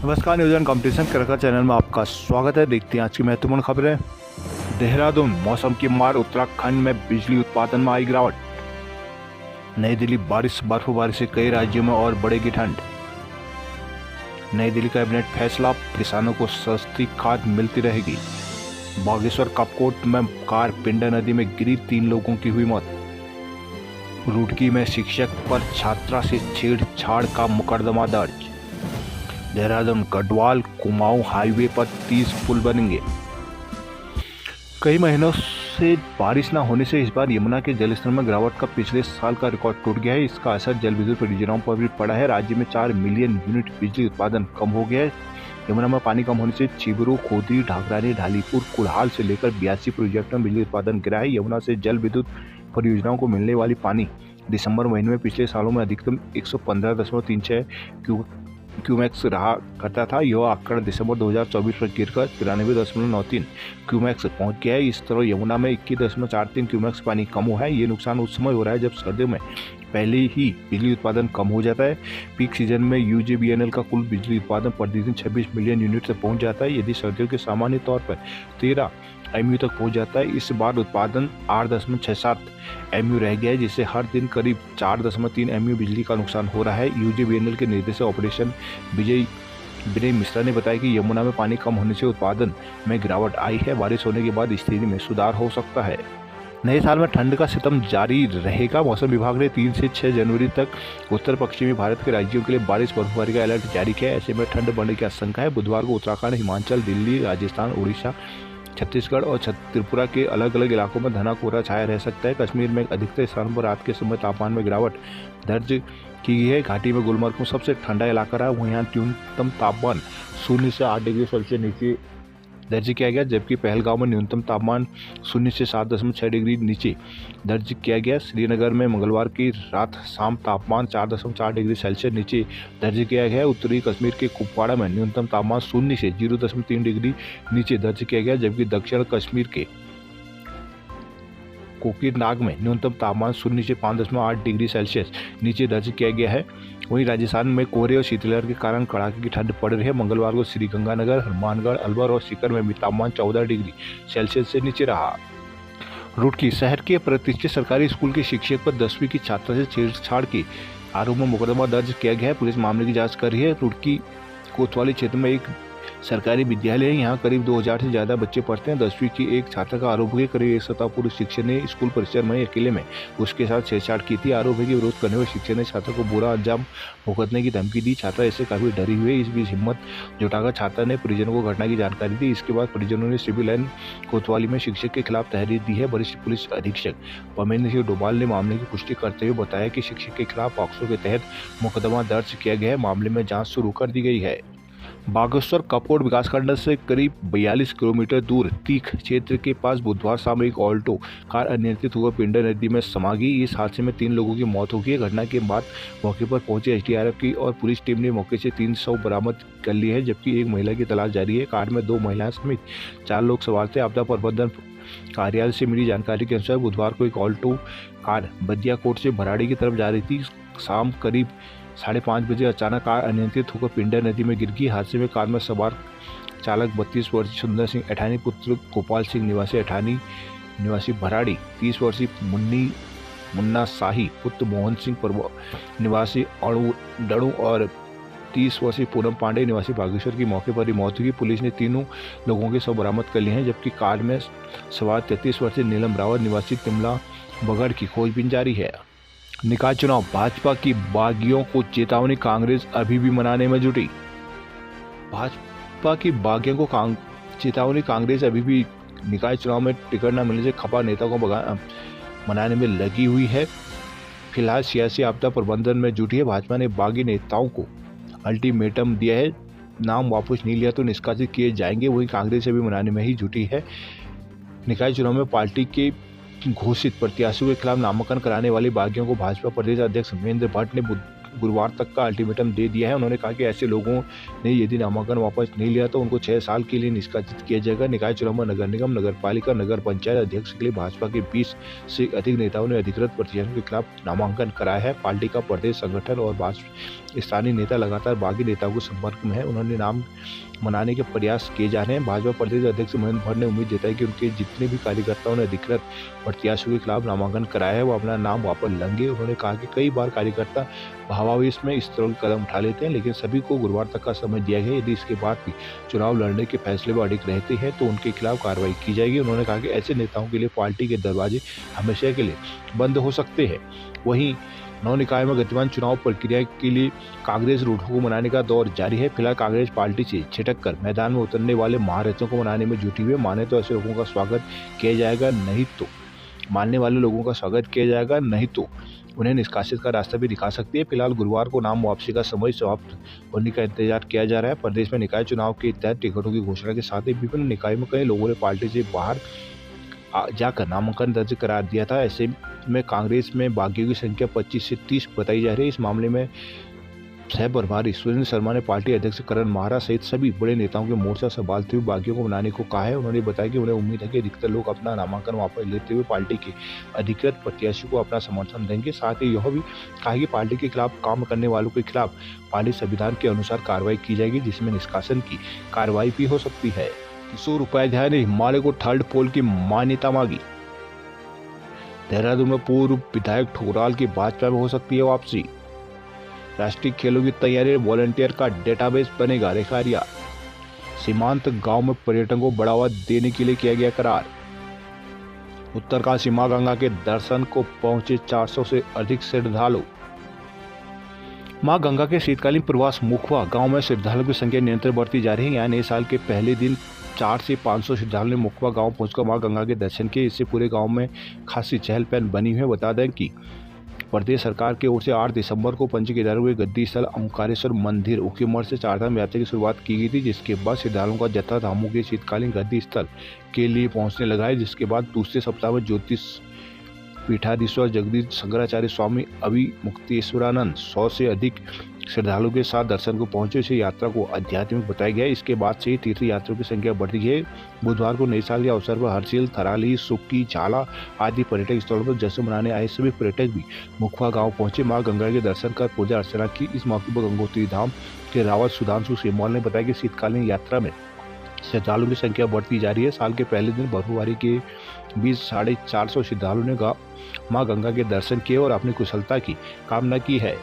नमस्कार, news and competition करकर channel में आपका स्वागत है। देखते हैं आज की महत्वपूर्ण खबरें। देहरादून मौसम की मार, उत्तराखंड में बिजली उत्पादन में आई गिरावट। नई दिल्ली बारिश बर्फबारी से कई राज्यों में और बढ़ेगी ठंड। नई दिल्ली कैबिनेट फैसला, किसानों को सस्ती खाद मिलती रहेगी। बागेश्वर कपकोट में कार पिंडा नदी में गिरी, 3 लोगों की हुई मौत। रुड़की में शिक्षक पर छात्रा से छेड़छाड़ का मुकदमा दर्ज। देहरादून गढ़वाल कुमाऊं हाईवे पर 30 पुल बनेंगे। कई महीनों से बारिश न होने से इस बार यमुना के जलस्तर में गिरावट का पिछले साल का रिकॉर्ड टूट गया है। इसका असर जल विद्युत परियोजनाओं पर भी पड़ा है। राज्य में 4 मिलियन यूनिट बिजली उत्पादन कम हो गया है। यमुना में पानी कम होने से चिबरू, खोदरी, ढाकरानी, ढालीपुर, कुल्हाल से लेकर 82 प्रोजेक्ट में बिजली उत्पादन गिरा है। यमुना से जल विद्युत परियोजनाओं को मिलने वाली पानी दिसंबर महीने में पिछले सालों में अधिकतम 115.36 क्यूमैक्स रहा करता था। यह आंकड़ा दिसंबर 2024 पर गिरकर 93.93 क्यूमैक्स पहुंच गया है। इस तरह यमुना में 21.43 क्यूमैक्स पानी कम हुआ है। ये नुकसान उस समय हो रहा है जब सर्दियों में पहले ही बिजली उत्पादन कम हो जाता है। पीक सीजन में यूजेबीएनएल का कुल बिजली उत्पादन प्रतिदिन 26 मिलियन यूनिट से पहुंच जाता है। यदि सर्दियों के सामान्य तौर पर 13 एमयू तक पहुंच जाता है। इस बार उत्पादन 8.67 एमयू रह गया है, जिससे हर दिन करीब 4.3 एमयू बिजली का नुकसान हो रहा है। यूजेबीएनएल के निदेशक ऑपरेशन विनय मिश्रा ने बताया कि यमुना में पानी कम होने से उत्पादन में गिरावट आई है। बारिश होने के बाद स्थिति में सुधार हो सकता है। नए साल में ठंड का सितम जारी रहेगा। मौसम विभाग ने 3 से 6 जनवरी तक उत्तर पश्चिमी भारत के राज्यों के लिए बारिश बर्फबारी का अलर्ट जारी किया है। ऐसे में ठंड बढ़ने की आशंका है। बुधवार को उत्तराखंड, हिमाचल, दिल्ली, राजस्थान, उड़ीसा, छत्तीसगढ़ और त्रिपुरा के अलग अलग इलाकों में घना कोहरा छाया रह सकता है। कश्मीर में अधिकतर स्थानों पर रात के समय तापमान में गिरावट दर्ज की गई है। घाटी में गुलमर्ग में सबसे ठंडा इलाका रहा। वहीं यहाँ न्यूनतम तापमान 0 से 8 डिग्री सेल्सियस नीचे दर्ज किया गया, जबकि पहलगांव में न्यूनतम तापमान 0 से 7.6 डिग्री नीचे दर्ज किया गया। श्रीनगर में मंगलवार की रात शाम तापमान 4.4 डिग्री सेल्सियस नीचे दर्ज किया गया। उत्तरी कश्मीर के कुपवाड़ा में न्यूनतम तापमान 0 से 0.3 डिग्री नीचे दर्ज किया गया, जबकि दक्षिण कश्मीर के कोकिरनाग में न्यूनतम तापमान 0 से 5.8 डिग्री सेल्सियस नीचे दर्ज किया गया है। वहीं राजस्थान में कोहरे और शीतलहर के कारण कड़ाके की ठंड पड़ रही है। मंगलवार को श्रीगंगानगर, हनुमानगढ़, अलवर और सीकर में भी तापमान 14 डिग्री सेल्सियस से नीचे रहा। रुड़की शहर के प्रतिष्ठित सरकारी स्कूल के शिक्षक पर 10वीं की छात्रा से छेड़छाड़ के आरोप में मुकदमा दर्ज किया गया है। पुलिस मामले की जाँच कर रही है। रुड़की कोतवाली क्षेत्र में एक सरकारी विद्यालय है। यहाँ करीब 2000 से ज़्यादा बच्चे पढ़ते हैं। 10वीं की एक छात्रा का आरोप है कि करीब 1 सप्ताह पूर्व शिक्षक ने स्कूल परिसर में अकेले में उसके साथ छेड़छाड़ की थी। आरोप है कि विरोध करने वाले शिक्षक ने छात्रा को बुरा अंजाम भुगतने की धमकी दी। छात्रा इससे काफ़ी डरी हुई है। इस बीच हिम्मत जुटाकर छात्रा ने परिजनों को घटना की जानकारी दी। इसके बाद परिजनों ने सिविल लाइन कोतवाली में शिक्षक के खिलाफ तहरीर दी है। वरिष्ठ पुलिस अधीक्षक परमेंद्र सिंह डोभाल ने मामले की पुष्टि करते हुए बताया कि शिक्षक के खिलाफ पॉक्सो के तहत मुकदमा दर्ज किया गया है। मामले में जाँच शुरू कर दी गई है। बागेश्वर कपकोट विकासखंड से करीब 42 किलोमीटर दूर तीख क्षेत्र के पास बुधवार शाम एक ऑल्टो कार अनियंत्रित होकर पिंडा नदी में समा गई। इस हादसे में 3 लोगों की मौत हो गई है। घटना के बाद मौके पर पहुंचे एसडीआरएफ की और पुलिस टीम ने मौके से 3 शव बरामद कर लिए हैं, जबकि एक महिला की तलाश जारी है। कार में 2 महिलाएं समेत 4 लोग सवार थे। आपदा प्रबंधन कार्यालय से मिली जानकारी के अनुसार बुधवार को एक ऑल्टो कार बदियाकोट से भराड़ी की तरफ जा रही थी। शाम करीब 5:30 बजे अचानक कार अनियंत्रित होकर पिंडा नदी में गिर गई। हादसे में कार में सवार चालक 32 वर्षीय सुंदर सिंह अठानी पुत्र गोपाल सिंह निवासी अठानी निवासी भराड़ी, 30 वर्षीय मुन्ना शाही पुत्र मोहन सिंह निवासी डणू और 30 वर्षीय पूनम पांडे निवासी बागेश्वर की मौके पर ही मौत हुई। पुलिस ने तीनों लोगों के शव बरामद कर लिए हैं, जबकि कार में सवार 33 वर्षीय नीलम रावत निवासी तिमला बगड़ की खोजबीन जारी है। निकाय चुनाव, भाजपा की बागियों को चेतावनी, कांग्रेस अभी भी मनाने में जुटी। भाजपा की बागियों को चेतावनी, कांग्रेस अभी भी निकाय चुनाव में टिकट न मिलने से खपा नेता को मनाने में लगी हुई है। फिलहाल सियासी आपदा प्रबंधन में जुटी है। भाजपा ने बागी नेताओं को अल्टीमेटम दिया है, नाम वापस नहीं लिया तो निष्कासित किए जाएंगे। वहीं कांग्रेस अभी मनाने में ही जुटी है। निकाय चुनाव में पार्टी के घोषित प्रत्याशियों के खिलाफ नामांकन कराने वाले बागियों को भाजपा प्रदेश अध्यक्ष महेंद्र भट्ट ने गुरुवार तक का अल्टीमेटम दे दिया है। उन्होंने कहा कि ऐसे लोगों ने यदि नामांकन वापस नहीं लिया तो उनको 6 साल के लिए निष्कासित किया जाएगा। निकाय चुनाव में नगर निगम, नगर पालिका, नगर पंचायत अध्यक्ष के लिए भाजपा के 20 से अधिक नेताओं ने अधिकृत प्रत्याशियों के खिलाफ नामांकन कराया है। पार्टी का प्रदेश संगठन और भाजपा स्थानीय नेता लगातार बागी नेताओं के संपर्क में है। उन्होंने नाम मनाने के प्रयास किए जा रहे हैं। भाजपा प्रदेश अध्यक्ष महेंद्र भट्ट ने उम्मीद जताई कि उनके जितने भी कार्यकर्ताओं ने अधिकृत प्रत्याशियों के खिलाफ नामांकन कराया है वो अपना नाम वापस लेंगे। उन्होंने कहा कि कई बार कार्यकर्ता भावावेश में इस तरह के कदम उठा लेते हैं, लेकिन सभी को गुरुवार तक का समय दिया गया। यदि इसके बाद भी चुनाव लड़ने के फैसले में अडिग रहते हैं तो उनके खिलाफ कार्रवाई की जाएगी। उन्होंने कहा कि ऐसे नेताओं के लिए पार्टी के दरवाजे हमेशा के लिए बंद हो सकते हैं। वहीं नौ निकाय में गतिमान चुनाव प्रक्रिया के लिए कांग्रेस रूठों को मनाने का दौर जारी है। फिलहाल कांग्रेस पार्टी से छिटक कर मैदान में उतरने वाले महारथियों को मनाने में जुटी हुई है। माने तो ऐसे लोगों का स्वागत किया जाएगा, नहीं तो मानने वाले लोगों का स्वागत किया जाएगा, नहीं तो उन्हें निष्कासित का रास्ता भी दिखा सकती है। फिलहाल गुरुवार को नाम वापसी का समय समाप्त होने का इंतजार किया जा रहा है। प्रदेश में निकाय चुनाव के तहत टिकटों की घोषणा के साथ ही विभिन्न निकायों में कई लोगों ने पार्टी से बाहर जाकर नामांकन दर्ज करार दिया था। ऐसे में कांग्रेस में बागियों की संख्या 25 से 30 बताई जा रही है। इस मामले में सह प्रभारी सुरेंद्र शर्मा ने पार्टी अध्यक्ष करण महाराज सहित सभी बड़े नेताओं के मोर्चा संभालते हुए बागियों को मनाने को कहा है। उन्होंने बताया कि उन्हें उम्मीद है कि अधिकतर लोग अपना नामांकन वापस लेते हुए पार्टी के अधिकृत प्रत्याशी को अपना समर्थन देंगे। साथ ही यह भी कहा कि पार्टी के खिलाफ काम करने वालों के खिलाफ पार्टी संविधान के अनुसार कार्रवाई की जाएगी, जिसमें निष्कासन की कार्रवाई भी हो सकती है। किशोर उपाध्याय ने हिमालय को थर्ड पोल की मान्यता मांगी। देहरादून में पूर्व विधायक ठुकराल की भाजपा में हो सकती है वापसी। राष्ट्रीय खेलों की तैयारी, वॉलंटियर का डेटाबेस बनेगा। रेखारिया सीमांत गांव में पर्यटन को बढ़ावा देने के लिए किया गया करार। उत्तरकाशी मां गंगा के दर्शन को पहुंचे 400 से अधिक श्रद्धालु। मां गंगा के शीतकालीन प्रवास मुखवा गांव में श्रद्धालुओं की संख्या निरंतर बढ़ती जा रही है। यहाँ नए साल के पहले दिन 400 से 500 श्रद्धालुओं ने मुखवा गांव पहुंचकर मां गंगा के दर्शन किए। इससे पूरे गांव में खासी चहल पहल बनी हुई है। बता दें कि प्रदेश सरकार की ओर से 8 दिसंबर को पंच केदार हुए गद्दी स्थल ओंकारेश्वर मंदिर उखीमठ से चारधाम यात्रा की शुरुआत की गई थी, जिसके बाद श्रद्धालुओं का जत्था धामों के शीतकालीन गद्दी स्थल के लिए पहुंचने लगा है। जिसके बाद दूसरे सप्ताह में ज्योतिष पीठाधीश्वर जगदीश शंकराचार्य स्वामी अभिमुक्तेश्वरानंद 100 से अधिक श्रद्धालुओं के साथ दर्शन को पहुंचे। इसे यात्रा को आध्यात्मिक बताया गया है। इसके बाद से ही तीर्थ यात्रियों की संख्या बढ़ रही है। बुधवार को नए साल के अवसर पर हरसिल, थराली, सुक्की, झाला आदि पर्यटक स्थलों पर जश्न मनाने आए सभी पर्यटक भी मुखवा गांव पहुंचे। मां गंगा के दर्शन कर पूजा अर्चना की। इस मौके पर गंगोत्री धाम के रावत सुधांशु सेमवाल ने बताया कि शीतकालीन यात्रा में श्रद्धालुओं की संख्या बढ़ती जा रही है। साल के पहले दिन बर्फबारी के बीच 450 श्रद्धालुओं ने मां गंगा के दर्शन किए और अपनी कुशलता की कामना की है।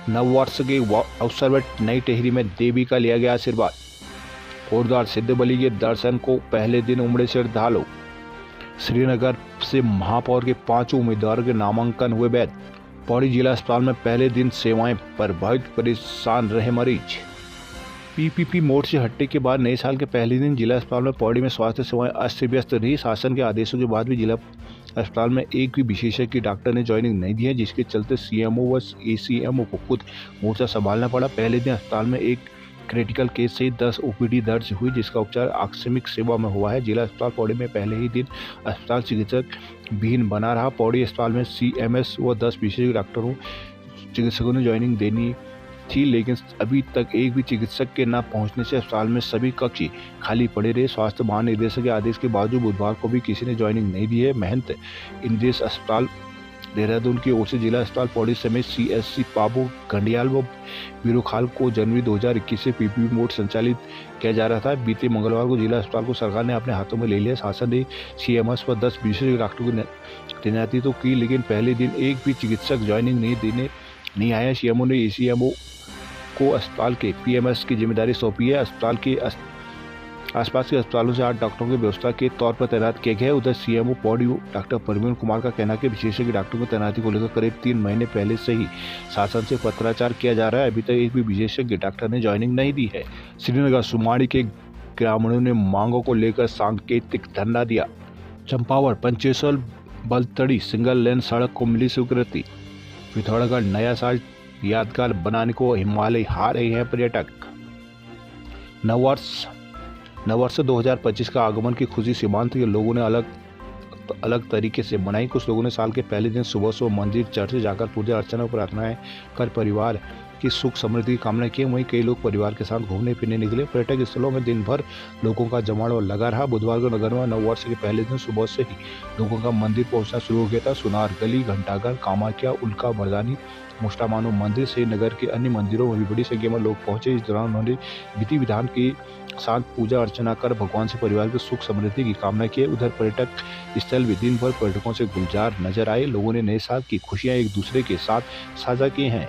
नववर्ष के अवसर पर नई टेहरी में देवी का लिया गया आशीर्वाद। कोटद्वार सिद्धबली के दर्शन को पहले दिन उमड़े श्रद्धालु। श्रीनगर से महापौर के 5 उम्मीदवारों के नामांकन हुए वैध। पौड़ी जिला अस्पताल में पहले दिन सेवाएं पर बहुत परेशान रहे मरीज। पीपीपी मोड से हटने के बाद नए साल के पहले दिन जिला अस्पताल में पौड़ी में स्वास्थ्य सेवाएं अस्त व्यस्त रही। शासन के आदेशों के बाद भी जिला अस्पताल में एक भी विशेषज्ञ डॉक्टर ने ज्वाइनिंग नहीं दी है, जिसके चलते सीएमओ व एसीएमओ को खुद मोर्चा संभालना पड़ा। पहले दिन अस्पताल में एक क्रिटिकल केस से 10 ओपीडी दर्ज हुई, जिसका उपचार आकस्मिक सेवा में हुआ है। जिला अस्पताल पौड़ी में पहले ही दिन अस्पताल चिकित्सक विहीन बना रहा। पौड़ी अस्पताल में सीएमएस व 10 विशेषज्ञ डॉक्टरों चिकित्सकों ने ज्वाइनिंग देनी थी, लेकिन अभी तक एक भी चिकित्सक के न पहुंचने से अस्पताल में सभी कक्ष खाली पड़े रहे। स्वास्थ्य महानिदेशक के आदेश के बावजूद बुधवार को भी किसी ने ज्वाइनिंग नहीं दी है। महंत इंद्रेश अस्पताल देहरादून की ओर से जिला अस्पताल पौड़ी समेत सीएससी पाबो, घंडियाल व बिरोखाल को जनवरी 2021 से पीपीपी मोड संचालित किया जा रहा था। बीते मंगलवार को जिला अस्पताल को सरकार ने अपने हाथों में ले लिया। शासन ने सीएमएस पर 10 विशेषज्ञ डॉक्टरों की तैनाती तो की, लेकिन पहले दिन एक भी चिकित्सक ज्वाइनिंग नहीं आया। सीएमओ ने एसीएमओ को अस्पताल के पीएमएस की जिम्मेदारी सौंपी है। अस्पताल के आसपास के अस्पतालों से 8 डॉक्टरों की व्यवस्था के तौर पर तैनात किए गए। उधर सीएमओ पौड़ी डॉक्टर प्रवीण कुमार का कहना है कि विशेषज्ञ डॉक्टरों की तैनाती को लेकर करीब 3 महीने पहले से ही शासन से पत्राचार किया जा रहा है। अभी तक एक भी विशेषज्ञ डॉक्टर ने ज्वाइनिंग नहीं दी है। श्रीनगर सुमाड़ी के ग्रामीणों ने मांगों को लेकर सांकेतिक धरना दिया। चंपावत पंचेश्वर बलतड़ी सिंगल लेन सड़क को मिली स्वीकृति। पिथौरागढ़ नया साल यादगार बनाने को हिमालय हार रहे हैं पर्यटक। नववर्ष 2025 का आगमन की खुशी सीमांत के लोगों ने अलग तरीके से मनाई। कुछ लोगों ने साल के पहले दिन सुबह मंदिर चर्च जाकर पूजा अर्चना और प्रार्थनाएं कर परिवार की सुख समृद्धि की कामना की। वहीं कई लोग परिवार के साथ घूमने फिरने निकले। पर्यटक स्थलों में दिन भर लोगों का जमावड़ा लगा रहा। बुधवार को नगर में नववर्ष के पहले दिन सुबह से ही लोगों का मंदिर पहुंचना शुरू हो गया था। सुनार गली, घंटाघर, कामाख्या, उल्का मर्दानी, मुष्टामानो मंदिर से नगर के अन्य मंदिरों में भी बड़ी संख्या में लोग पहुंचे। इस दौरान उन्होंने विधि विधान के साथ पूजा अर्चना कर भगवान से परिवार की सुख समृद्धि की कामना की। उधर पर्यटक स्थल भी दिन भर पर्यटकों से गुलजार नजर आए। लोगों ने नए साल की खुशियां एक दूसरे के साथ साझा की हैं।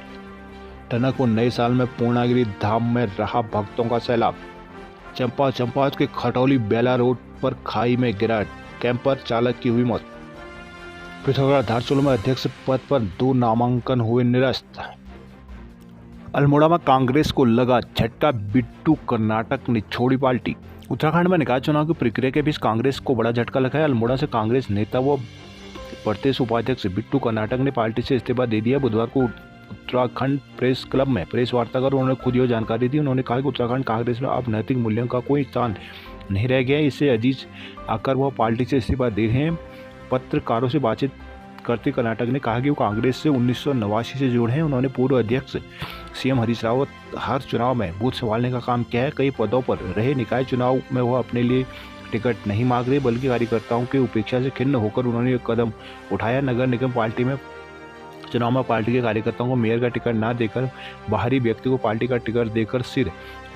टनक को नए साल में पूर्णागिरि धाम में रहा भक्तों का सैलाब। चंपावत के खटौली बेला रोड पर खाई में गिरा कैंपर, चालक की हुई मौत। पिथौरागढ़ धारचूला में अध्यक्ष पद पर 2 नामांकन हुए निरस्त। अल्मोड़ा में कांग्रेस को लगा झटका, बिट्टू कर्नाटक ने छोड़ी पार्टी। उत्तराखंड में निकाय चुनाव की प्रक्रिया के बीच कांग्रेस को बड़ा झटका लगा है। अल्मोड़ा से कांग्रेस नेता व प्रदेश उपाध्यक्ष बिट्टू कर्नाटक ने पार्टी से इस्तीफा दे दिया। बुधवार को उत्तराखंड प्रेस क्लब में प्रेस वार्ता कर उन्होंने खुद यह जानकारी दी। उन्होंने कहा कि उत्तराखंड कांग्रेस में अब नैतिक मूल्यों का कोई स्थान नहीं रह गया है। इससे अजीज आकर वह पार्टी से इस्तीफा दे रहे हैं। पत्रकारों से बातचीत करते कर्नाटक ने कहा कि वो कांग्रेस से 1989 से जुड़े हैं। उन्होंने पूर्व अध्यक्ष सीएम हरीश रावत हर चुनाव में बूथ संभालने का काम किया है। कई पदों पर रहे। निकाय चुनाव में वह अपने लिए टिकट नहीं मांग रहे, बल्कि कार्यकर्ताओं की उपेक्षा से खिन्न होकर उन्होंने एक कदम उठाया। नगर निगम पार्टी में चुनाव में पार्टी के कार्यकर्ताओं को मेयर का टिकट न देकर बाहरी व्यक्ति को पार्टी का टिकट देकर सिर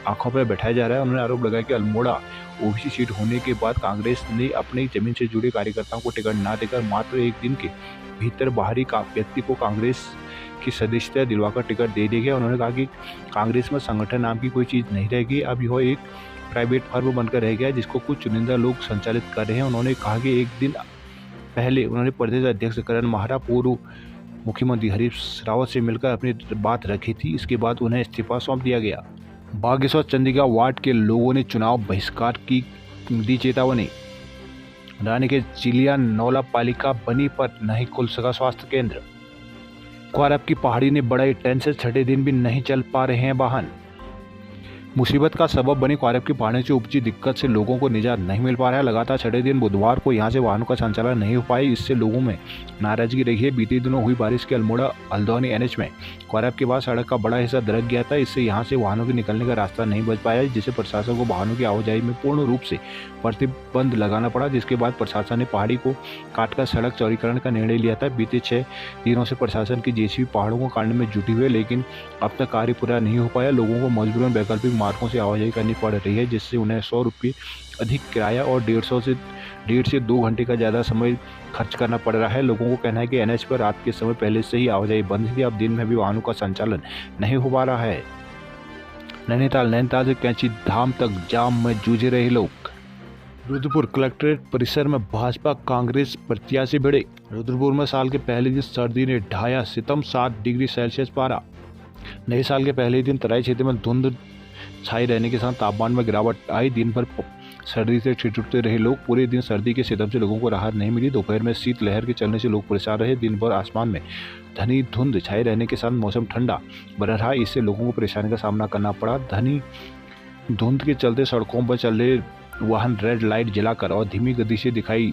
आंखों पर बैठाया जा रहा है। उन्होंने आरोप लगाया कि अल्मोड़ा ओबीसी सीट होने के बाद कांग्रेस ने अपनी जमीन से जुड़े कार्यकर्ताओं को टिकट न देकर मात्र एक दिन के भीतर बाहरी व्यक्ति को कांग्रेस की सदस्यता दिलवाकर टिकट दे दिया गया। उन्होंने कहा कि कांग्रेस में संगठन नाम की कोई चीज़ नहीं रहेगी। अब यह एक प्राइवेट फर्म बनकर रह गया जिसको कुछ चुनिंदा लोग संचालित कर रहे हैं। उन्होंने कहा कि एक दिन पहले उन्होंने प्रदेश अध्यक्ष करण माहरा, पूर्व मुख्यमंत्री हरीश रावत से मिलकर अपनी बात रखी थी। इसके बाद उन्हें इस्तीफा सौंप दिया गया। बागेश्वर चंदिका वार्ड के लोगों ने चुनाव बहिष्कार की दी चेतावनी। रानी के चिलिया नौला पालिका बनी पर नहीं खुल सका स्वास्थ्य केंद्र। क्वारब की पहाड़ी ने बढ़ाई टेंशन, छठे दिन भी नहीं चल पा रहे हैं वाहन। मुसीबत का सबब बनी क्वारब की पहाड़ी से उपजी दिक्कत से लोगों को निजात नहीं मिल पा रहा है। लगातार छठे दिन बुधवार को यहां से वाहनों का संचालन नहीं हो पाई। इससे लोगों में नाराजगी रही है। बीते दिनों हुई बारिश के अल्मोड़ा हल्द्वानी एनएच में क्वारब के बाद सड़क का बड़ा हिस्सा दरक गया था। इससे यहां से वाहनों के निकलने का रास्ता नहीं बच पाया, जिससे प्रशासन को वाहनों की आवाजाही में पूर्ण रूप से प्रतिबंध लगाना पड़ा। जिसके बाद प्रशासन ने पहाड़ी को काटकर सड़क चौड़ीकरण का निर्णय लिया था। बीते 6 दिनों से प्रशासन की जेसीबी पहाड़ों को काटने में जुटी हुई है, लेकिन अब तक कार्य पूरा नहीं हो पाया। लोगों को मजबूरन वैकल्पिक मार्गों से आवाजाही करनी पड़ रही है, जिससे उन्हें 100 रुपये अधिक किराया और 1.5 से 2 घंटे का ज़्यादा समय खर्च करना पड़ रहा है। लोगों को कहना है कि एनएच पर रात के समय पहले से ही आवाजाही बंद थी। अब दिन में भी वाहनों का संचालन नहीं हो पा रहा है। नैनीताल से कैंची धाम तक जाम में जूझ रहे लोग। रुद्रपुर कलेक्ट्रेट परिसर में भाजपा कांग्रेस प्रत्याशी भिड़े। रुद्रपुर में साल के पहले दिन सर्दी ने ढाया सितम, 7 डिग्री सेल्सियस पारा। नए साल के पहले दिन तराई क्षेत्र में धुंध छाई रहने के साथ तापमान में गिरावट आई। दिन भर सर्दी से ठिठुरते रहे लोग। पूरे दिन सर्दी के सितम से लोगों को राहत नहीं मिली। दोपहर में शीत लहर के चलने से लोग परेशान रहे। दिन भर आसमान में घनी धुंध छाए रहने के साथ मौसम ठंडा बना रहा। इससे लोगों को परेशानी का सामना करना पड़ा। घनी धुंध के चलते सड़कों पर चल रहे वाहन रेड लाइट जलाकर और धीमी गति से दिखाई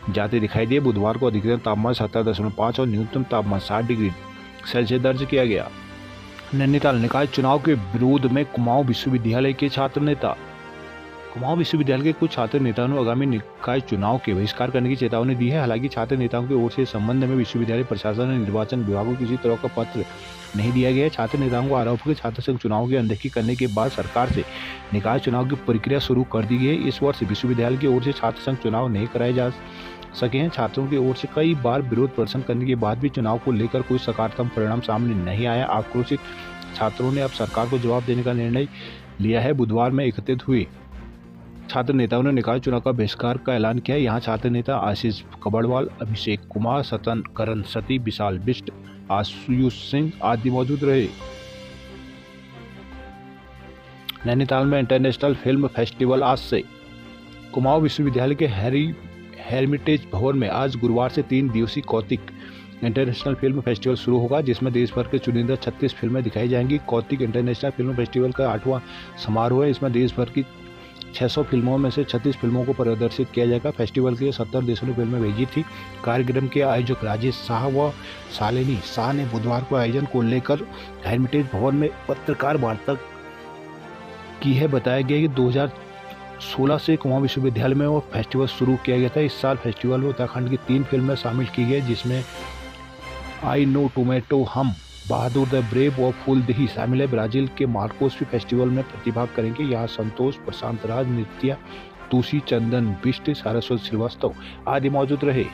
दिए। बुधवार को अधिकतम तापमान 17.5 और न्यूनतम तापमान 7 डिग्री सेल्सियस दर्ज किया गया। नैनीताल निकाय चुनाव के विरोध में कुमाऊं विश्वविद्यालय के छात्र नेता। कुमाऊं विश्वविद्यालय के कुछ छात्र नेताओं ने आगामी निकाय चुनाव के बहिष्कार करने की चेतावनी दी है। हालांकि छात्र नेताओं की ओर से इस संबंध में विश्वविद्यालय प्रशासन ने निर्वाचन विभाग को किसी तरह का पत्र नहीं दिया गया है। छात्र नेताओं को आरोप है कि छात्र संघ चुनाव की अनदेखी करने के बाद सरकार से निकाय चुनाव की प्रक्रिया शुरू कर दी गई है। इस वर्ष विश्वविद्यालय की ओर से छात्र संघ चुनाव नहीं कराए जा सके हैं। छात्रों की ओर से कई बार विरोध प्रदर्शन करने के बाद भी चुनाव को लेकर कोई सकारात्मक परिणाम सामने नहीं आया। आक्रोशित छात्रों ने अब सरकार को जवाब देने का निर्णय लिया है। बुधवार में एकत्रित हुए छात्र नेताओं ने निकाय चुनाव का बहिष्कार का ऐलान किया। यहाँ छात्र नेता आशीष कबड़वाल, अभिषेक कुमार, सतन करण सती, विशाल बिष्ट, आशुष सिंह आदि मौजूद रहे। नैनीताल में इंटरनेशनल फिल्म फेस्टिवल आज से। कुमाऊं विश्वविद्यालय के हेरिटेज भवन में आज गुरुवार से 3 दिवसीय कौतिक इंटरनेशनल फिल्म फेस्टिवल शुरू होगा, जिसमें देश भर के चुनिंदा 36 फिल्में दिखाई जाएंगी। कौतिक इंटरनेशनल फिल्म फेस्टिवल का 8वां समारोह है। इसमें देश भर की 600 फिल्मों में से 36 फिल्मों को प्रदर्शित किया जाएगा। फेस्टिवल के लिए 70 देशों ने फिल्में भेजी थी। कार्यक्रम के आयोजक राजेश शाह व शालिनी शाह ने बुधवार को आयोजन को लेकर हेरिटेज भवन में पत्रकार वार्ता की है। बताया गया कि 2016 से कुमाऊं विश्वविद्यालय में वो फेस्टिवल शुरू किया गया था। इस साल फेस्टिवल में उत्तराखंड की 3 फिल्में शामिल की गई, जिसमें आई नो टोमेटो, हम, बहादुर द ब्रेव और फूल दही शामिल है। ब्राजील के मार्कोस भी फेस्टिवल में प्रतिभाग करेंगे। यहाँ संतोष, प्रशांत राज, नित्या, तुलसी, चंदन बिष्ट, सारस्वत श्रीवास्तव आदि मौजूद रहे।